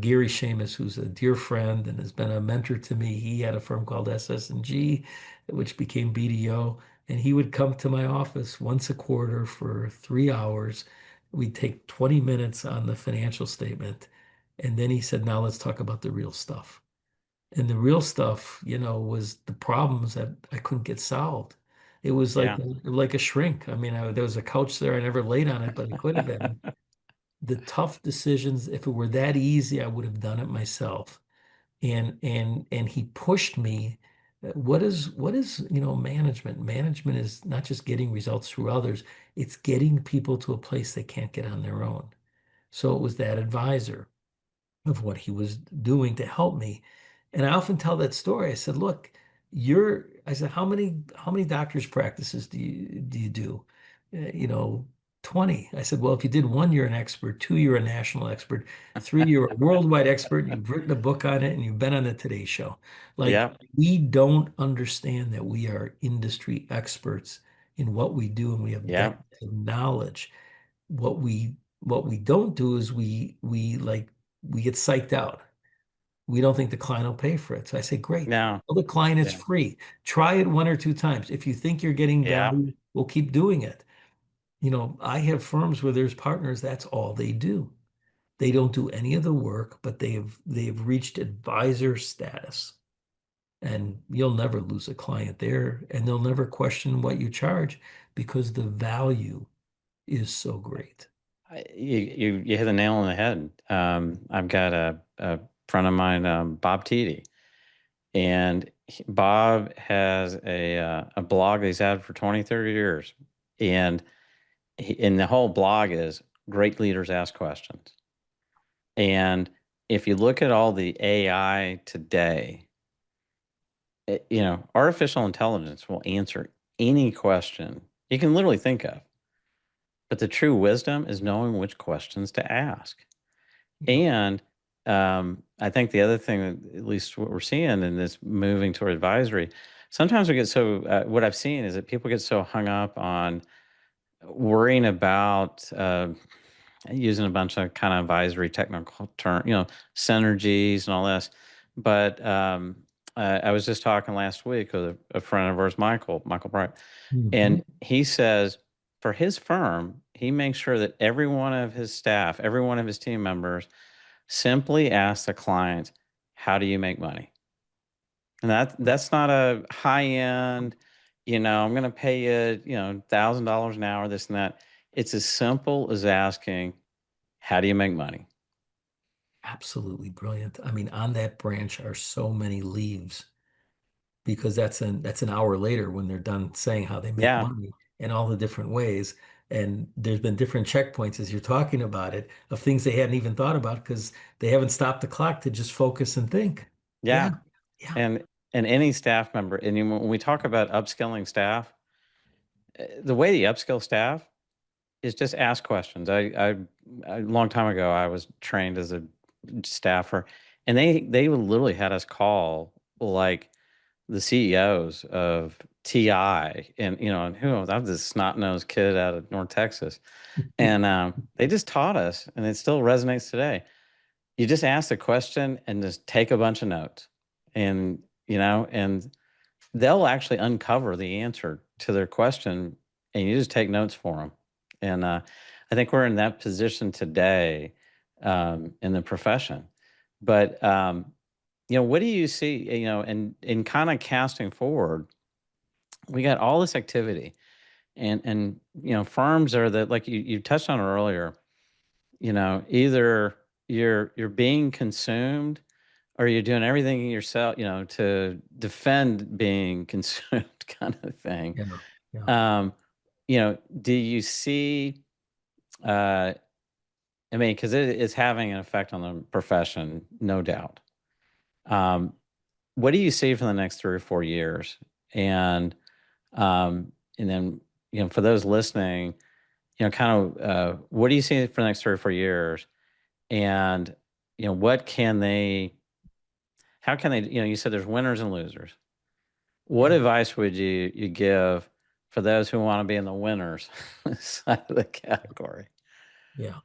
Gary Seamus, who's a dear friend and has been a mentor to me, he had a firm called SS&G, which became BDO, and he would come to my office once a quarter for 3 hours. We'd take 20 minutes on the financial statement, and then he said, "Now let's talk about the real stuff." And the real stuff, was the problems that I couldn't get solved. It was like Yeah. like a shrink. I mean, there was a couch there. I never laid on it, but it could have been. The tough decisions, if it were that easy, I would have done it myself. And he pushed me. What is management? Management is not just getting results through others, it's getting people to a place they can't get on their own. So it was that advisor of what he was doing to help me. And I often tell that story. I said, look, I said, how many doctor's practices do you do? 20. I said, well, if you did one, you're an expert. Two, you're a national expert. Three, you're a worldwide expert. You've written a book on it and you've been on the Today Show. Like Yeah. we don't understand that we are industry experts in what we do and we have Yeah. depth of knowledge. What we don't do is we get psyched out. We don't think the client will pay for it. So I say, great. No. Tell the client it's Yeah. free. Try it 1 or 2 times. If you think you're getting Yeah. value, we'll keep doing it. I have firms where there's partners, that's all they do. They don't do any of the work, but they've reached advisor status. And you'll never lose a client there, and they'll never question what you charge because the value is so great. You hit the nail on the head. I've got a friend of mine, Bob Tiede, and Bob has a blog that he's had for 20, 30 years. And and the whole blog is great leaders ask questions. And if you look at all the AI today, artificial intelligence will answer any question you can literally think of. But the true wisdom is knowing which questions to ask. Yeah. And I think the other thing, that at least what we're seeing in this moving toward advisory, sometimes we get so, what I've seen is that people get so hung up on worrying about using a bunch of kind of advisory technical term, synergies and all this. But I was just talking last week with a friend of ours, Michael Bright, Mhm. and he says for his firm, he makes sure that every one of his staff, every one of his team members simply asks the client, how do you make money? And that's not a high end, I'm going to pay you, $1,000 an hour, this and that. It's as simple as asking, how do you make money? Absolutely brilliant. I mean, on that branch are so many leaves because that's an hour later when they're done saying how they make Yeah, money in all the different ways. And there's been different checkpoints as you're talking about it of things they hadn't even thought about because they haven't stopped the clock to just focus and think. Yeah, yeah. yeah, And any staff member, and when we talk about upskilling staff, the way you upskill staff is just ask questions. A long time ago, I was trained as a staffer, and they literally had us call like the CEOs of TI, and who knows, I'm this snot nosed kid out of North Texas, and they just taught us, and it still resonates today. You just ask the question and just take a bunch of notes, and and they'll actually uncover the answer to their question, and you just take notes for them. And I think we're in that position today in the profession. But what do you see? And in kind of casting forward, we got all this activity, and firms are that, like you touched on earlier. Either you're being consumed, or you're doing everything yourself, to defend being consumed, kind of thing. yeah, yeah. Um, do you see, uh, I mean, because it is having an effect on the profession, no doubt. Um, what do you see for the next 3 or 4 years? And and then, for those listening, kind of what do you see for the next 3 or 4 years? And, what can they, how can they, you said there's winners and losers. What Yeah. advice would you give for those who want to be in the winners side of the category? Yeah.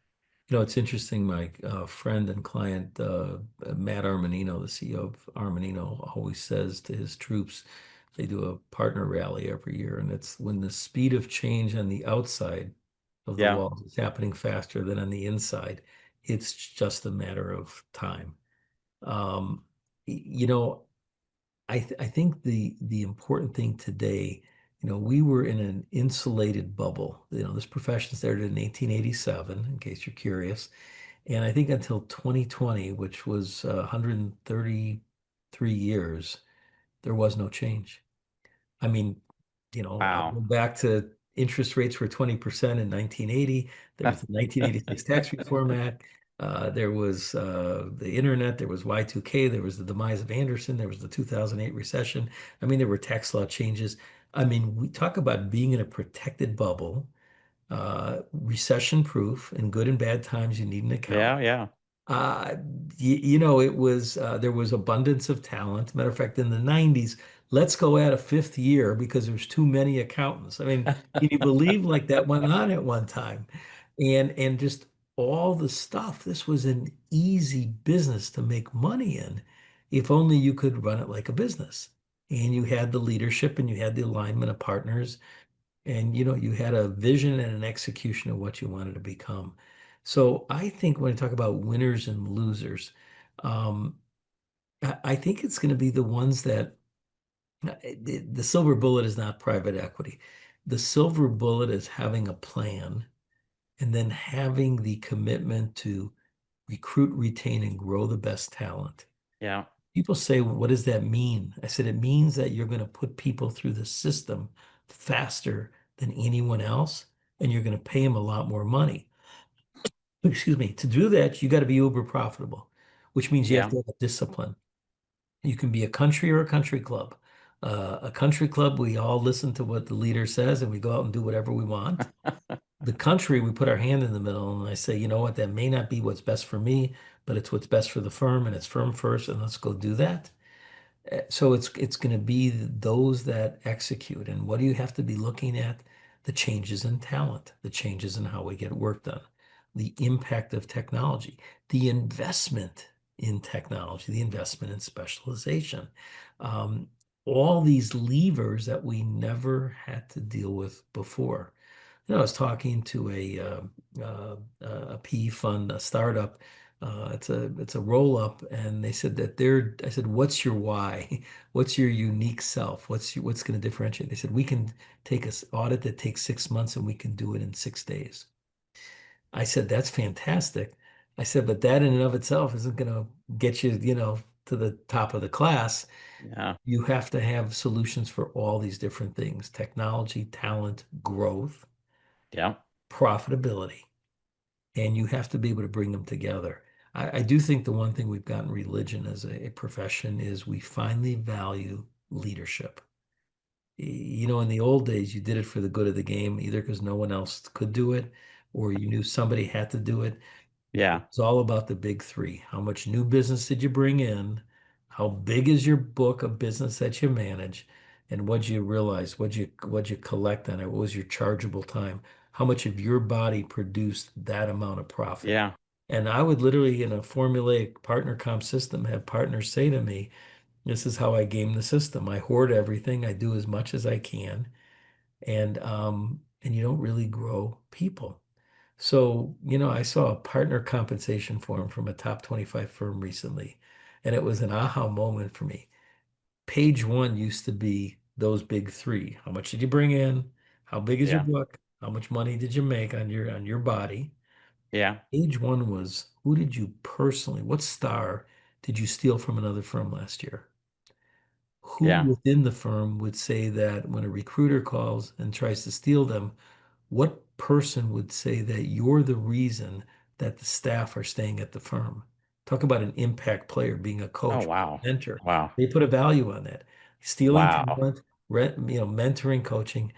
It's interesting. My friend and client, Matt Armanino, the CEO of Armanino, always says to his troops, they do a partner rally every year, and it's when the speed of change on the outside of the Yeah. walls is happening faster than on the inside. It's just a matter of time. Um, you know, I think the important thing today, we were in an insulated bubble. This profession started in 1887, in case you're curious. And I think until 2020, which was 133 years, there was no change. I mean, I'll go Wow. back to interest rates were 20% in 1980. There was the 1986 Tax Reform Act. There was the internet. There was Y2K. There was the demise of Anderson. There was the 2008 recession. I mean, there were tax law changes. I mean, we talk about being in a protected bubble, recession proof. In good and bad times, you need an account. Yeah, yeah. Uh, it was there was abundance of talent. Matter of fact, in the 90s, let's go add a fifth year because there's too many accountants. I mean, can you believe like that went on at one time? And just all the stuff. This was an easy business to make money in if only you could run it like a business. And you had the leadership and you had the alignment of partners and you had a vision and an execution of what you wanted to become. So I think when I talk about winners and losers, um, I think it's going to be the ones that the silver bullet is not private equity. The silver bullet is having a plan and then having the commitment to recruit, retain, and grow the best talent. Yeah. People say, what does that mean? I said, it means that you're going to put people through the system faster than anyone else, and you're going to pay them a lot more money. Excuse me. To do that, you got to be uber profitable, which means you have Yeah. to have a discipline. You can be a country or a country club. A country club, we all listen to what the leader says and we go out and do whatever we want. The country, we put our hand in the middle and I say, you know what, that may not be what's best for me, but it's what's best for the firm and it's firm first, and let's go do that. So it's going to be those that execute. And what do you have to be looking at? The changes in talent, the changes in how we get work done, the impact of technology, the investment in technology, the investment in specialization. Um, all these levers that we never had to deal with before. I was talking to a PE fund, a startup. It's a roll up, and they said that they're. I said, "What's your why? What's your unique self? What's going to differentiate?" They said, "We can take an audit that takes 6 months, and we can do it in 6 days." I said, "That's fantastic." I said, "But that in and of itself isn't going to get you, to the top of the class. Yeah. You have to have solutions for all these different things: technology, talent, growth, Yeah. profitability, and you have to be able to bring them together." I do think the one thing we've gotten religion as a profession is we finally value leadership. In the old days, you did it for the good of the game, either because no one else could do it or you knew somebody had to do it. Yeah. It's all about the big three. How much new business did you bring in? How big is your book of business that you manage? And what you realize? What you collect on it? What was your chargeable time? How much of your body produced that amount of profit? Yeah. And I would literally, in a formulaic partner comp system, have partners say to me, "This is how I game the system. I hoard everything. I do as much as I can, and you don't really grow people." So, I saw a partner compensation form from a top 25 firm recently, and it was an aha moment for me. Page one used to be those big three. How much did you bring in? How big is your Yeah. book? How much money did you make on your body? Yeah. Page one was, who did you personally, what star did you steal from another firm last year? Who Yeah. within the firm would say that when a recruiter calls and tries to steal them, what person would say that you're the reason that the staff are staying at the firm? Talk about an impact player, being a Oh, coach, wow. mentor. Wow. They put a value on that. Stealing Wow. talent, mentoring, coaching.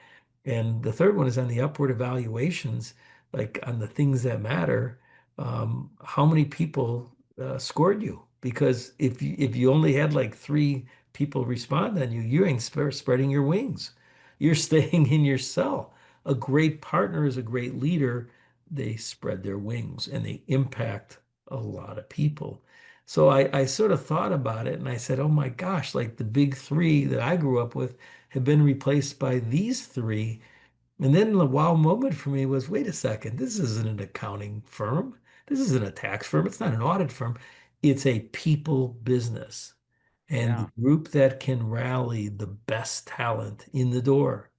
And the third one is on the upward evaluations, like on the things that matter. How many people scored you? Because if you only had like three people respond on you, you ain't spreading your wings. You're staying in your cell. A great partner is a great leader. They spread their wings and they impact a lot of people. So I sort of thought about it and I said, oh my gosh, like the big three that I grew up with have been replaced by these three. And then the wow moment for me was, wait a second, this isn't an accounting firm. This isn't a tax firm. It's not an audit firm. It's a people business. And the Yeah. group that can rally the best talent in the door,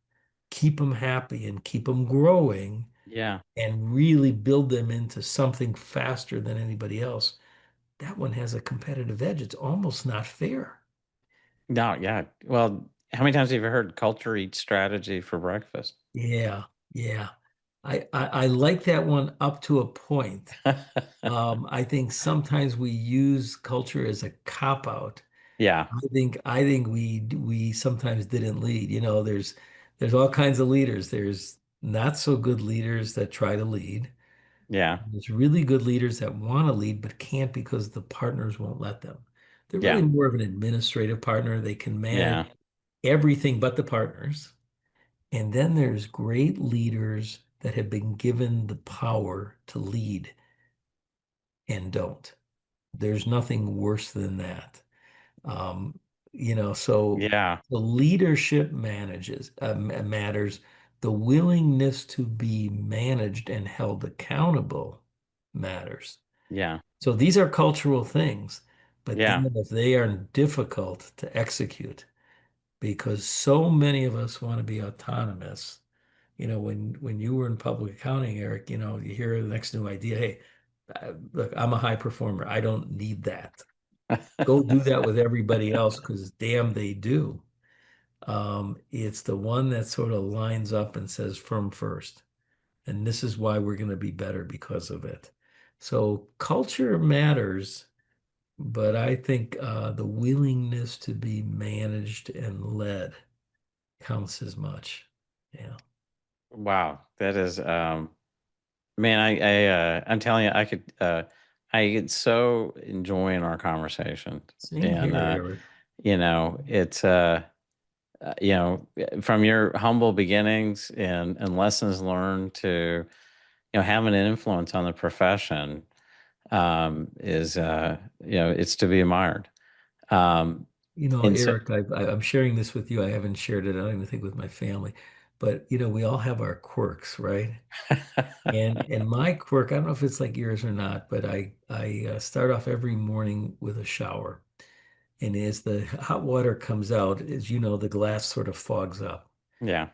keep them happy and keep them growing Yeah. and really build them into something faster than anybody else, that one has a competitive edge. It's almost not fair. No, yeah. Well, how many times have you heard culture eats strategy for breakfast? Yeah, yeah. I like that one up to a point. I think sometimes we use culture as a cop out. Yeah. I think we sometimes didn't lead. There's all kinds of leaders. There's not so good leaders that try to lead. Yeah. There's really good leaders that want to lead but can't because the partners won't let them. They're really Yeah. more of an administrative partner. They can manage Yeah. everything but the partners. And then there's great leaders that have been given the power to lead and don't. There's nothing worse than that. Um, so Yeah. the leadership matters. The willingness to be managed and held accountable matters. Yeah. So these are cultural things, but Yeah. then if they are difficult to execute, because so many of us want to be autonomous, when you were in public accounting, Eric, you hear the next new idea. Hey, look, I'm a high performer. I don't need that. Go do that with everybody else because damn, they do. It's the one that sort of lines up and says firm first. And this is why we're going to be better because of it. So culture matters, but I think the willingness to be managed and led counts as much. Yeah. Wow, that is man, I'm telling you, I get so enjoying our conversation. Same And here, Eric. it's from your humble beginnings and lessons learned to having an influence on the profession is it's to be admired. Um, and so Eric, I'm sharing this with you. I haven't shared it, I don't even think with my family, but we all have our quirks, right? And my quirk, I don't know if it's like yours or not, but I start off every morning with a shower. And as the hot water comes out, as you know, the glass sort of fogs up. yeah,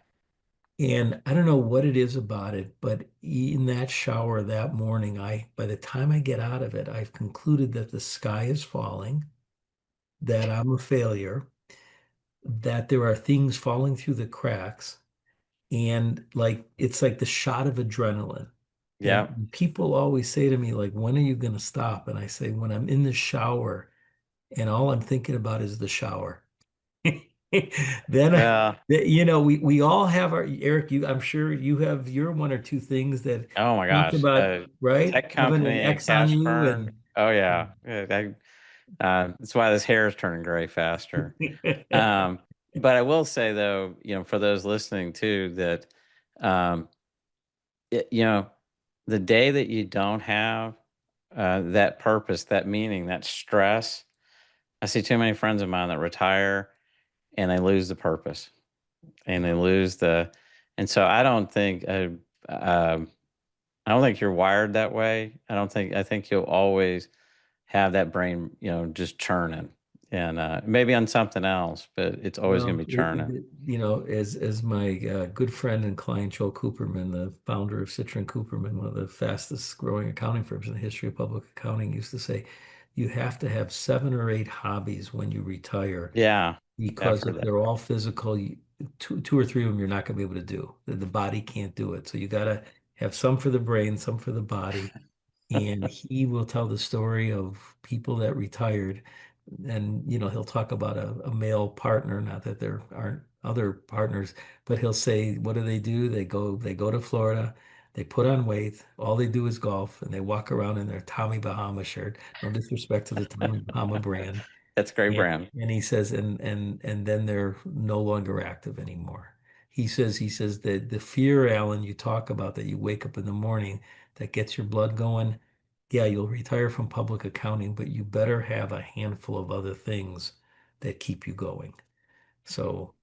And I don't know what it is about it, but in that shower that morning, by the time I get out of it, I've concluded that the sky is falling, that I'm a failure, that there are things falling through the cracks, and like it's like the shot of adrenaline. yeah. And people always say to me, like, when are you going to stop? And I say, when I'm in the shower and all I'm thinking about is the shower. Then, Well, we all have our, Eric, I'm sure you have your one or two things that oh my talk gosh, about, right? tech Having an company, X on cash you burn. Oh yeah, that's why this hair is turning gray faster. Um, but I will say though, for those listening too, that um, it, the day that you don't have that purpose, that meaning, that stress, I see too many friends of mine that retire and they lose the purpose and they lose and so um, I don't think you're wired that way. I think you'll always have that brain, just churning and maybe on something else, but it's always going Well, to be churning. as my good friend and client Joe Cooperman, the founder of Citrin Cooperman, one of the fastest growing accounting firms in the history of public accounting, used to say, you have to have 7 or 8 hobbies when you retire, Yeah. I've because heard if that. they're all physical, two or three of them you're not going to be able to do. The body can't do it. So you got to have some for the brain, some for the body. And he will tell the story of people that retired. And, he'll talk about a male partner, not that there aren't other partners, but he'll say, what do? They go to Florida, they put on weight, all they do is golf, and they walk around in their Tommy Bahama shirt. No disrespect to the Tommy Bahama brand. That's a great And, brand. and he says, and then they're no longer active anymore. He says that the fear, Alan, you talk about that you wake up in the morning that gets your blood going. Yeah, you'll retire from public accounting, but you better have a handful of other things that keep you going. So,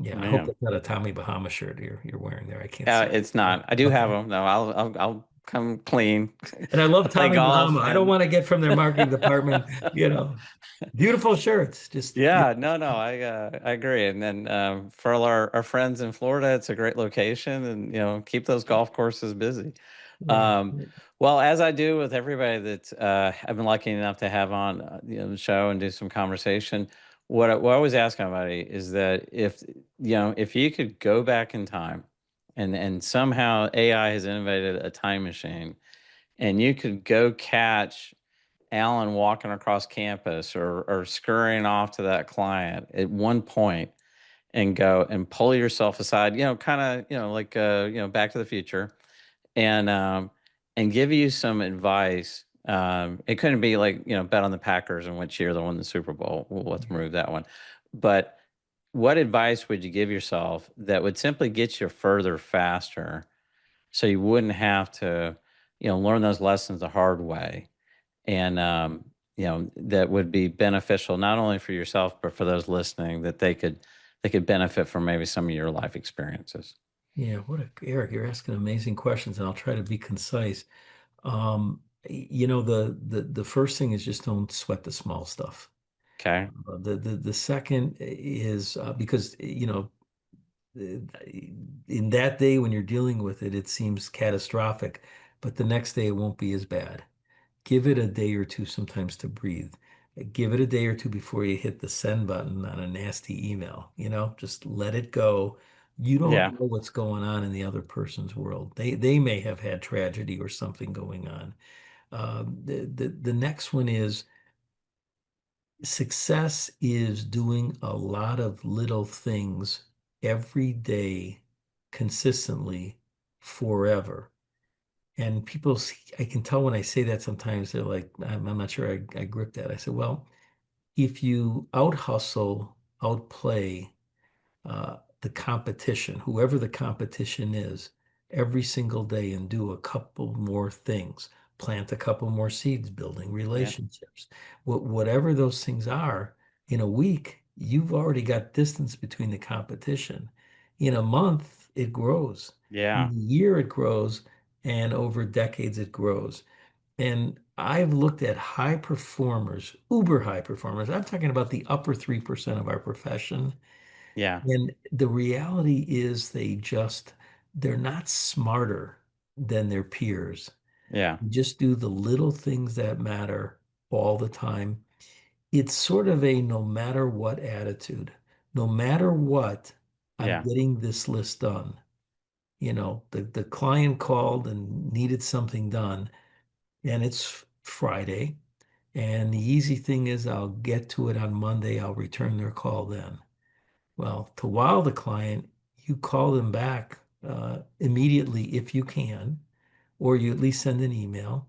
yeah, I hope Man. that's not a Tommy Bahama shirt you're wearing there. I can't see. It's not. I do have Okay. them. No, I'll come clean. And I love I play Tommy golf Bahama. I don't and want to get from their marketing department, beautiful shirts. Just, yeah, no, I agree. And then for all our friends in Florida, it's a great location, and keep those golf courses busy. yeah. Um, well, as I do with everybody that I've been lucky enough to have on the show and do some conversation, what I always ask somebody is that if you could go back in time, and somehow AI has innovated a time machine, and you could go catch Alan walking across campus or scurrying off to that client at one point and go and pull yourself aside, kind of, like, Back to the Future, and give you some advice. It couldn't be like, bet on the Packers and which year they won the Super Bowl. Well, let's remove that one. But what advice would you give yourself that would simply get you further faster so you wouldn't have to, learn those lessons the hard way? And that would be beneficial not only for yourself but for those listening, that they could benefit from maybe some of your life experiences. Yeah, Eric, you're asking amazing questions, and I'll try to be concise. The first thing is just don't sweat the small stuff. Okay. The second is because in that day when you're dealing with it, it seems catastrophic, but the next day it won't be as bad. Give it a day or two sometimes to breathe. Give it a day or two before you hit the send button on a nasty email. Just let it go. You don't Yeah. know what's going on in the other person's world. They may have had tragedy or something going on. The next one is success is doing a lot of little things every day, consistently, forever. And people, I can tell when I say that sometimes they're like, I'm not sure I grip that. I said, well, if you out hustle, outplay the competition, whoever the competition is, every single day and do a couple more things, plant a couple more seeds, building Yeah. relationships, whatever those things are, in a week, you've already got distance between the competition. In a month, it grows. In Yeah. a year, it grows. And over decades, it grows. And I've looked at high performers, uber high performers. I'm talking about the upper 3% of our profession. Yeah. And the reality is they're not smarter than their peers. Yeah. They just do the little things that matter all the time. It's sort of a no matter what attitude. No matter what, I'm Yeah. getting this list done. The client called and needed something done, and it's Friday. And the easy thing is I'll get to it on Monday. I'll return their call then. Well, to wow the client, you call them back immediately if you can, or you at least send an email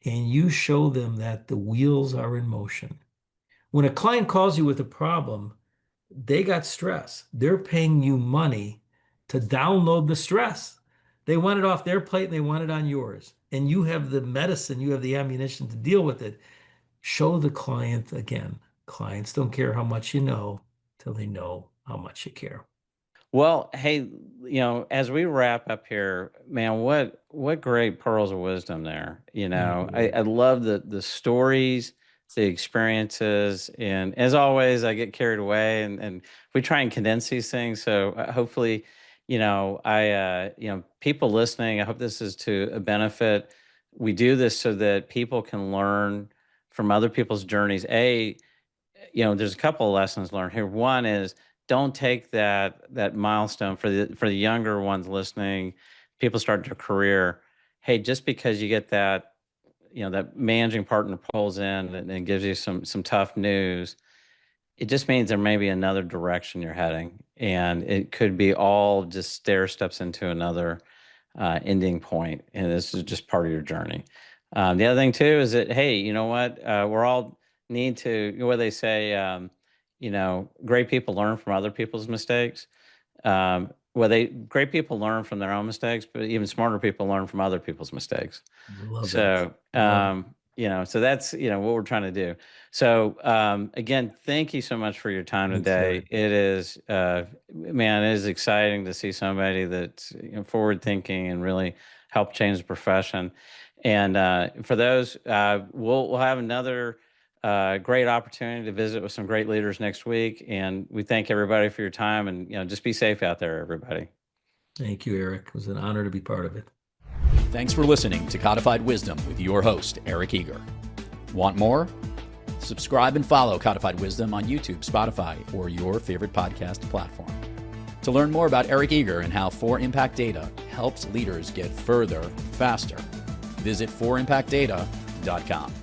and you show them that the wheels are in motion. When a client calls you with a problem, they got stress. They're paying you money to download the stress. They want it off their plate and they want it on yours. And you have the medicine, you have the ammunition to deal with it. Show the client again. Clients don't care how much you know till they know how much you care. Well, hey, as we wrap up here, man, what great pearls of wisdom there. Thank I you. love the stories, the experiences, and as always, I get carried away, and we try and condense these things. So hopefully, people listening, I hope this is to a benefit. We do this so that people can learn from other people's journeys. There's a couple of lessons learned here. One is don't take that milestone for the younger ones listening, people start their career. Hey, just because you get that managing partner pulls in and gives you some tough news, it just means there may be another direction you're heading, and it could be all just stair steps into another ending point, and this is just part of your journey. The other thing too is that, hey, you know what? We're all need to, what they say, great people learn from other people's mistakes. Great people learn from their own mistakes, but even smarter people learn from other people's mistakes. Love that. So, Love it. so that's, what we're trying to do. So, again, thank you so much for your time Thanks, today. Eric. It is, man, it is exciting to see somebody that's forward thinking and really help change the profession. And for those, we'll have another great opportunity to visit with some great leaders next week. And we thank everybody for your time, and just be safe out there, everybody. Thank you, Eric. It was an honor to be part of it. Thanks for listening to Codified Wisdom with your host, Eric Eager. Want more? Subscribe and follow Codified Wisdom on YouTube, Spotify, or your favorite podcast platform. To learn more about Eric Eager and how 4Impact Data helps leaders get further, faster, visit 4impactdata.com.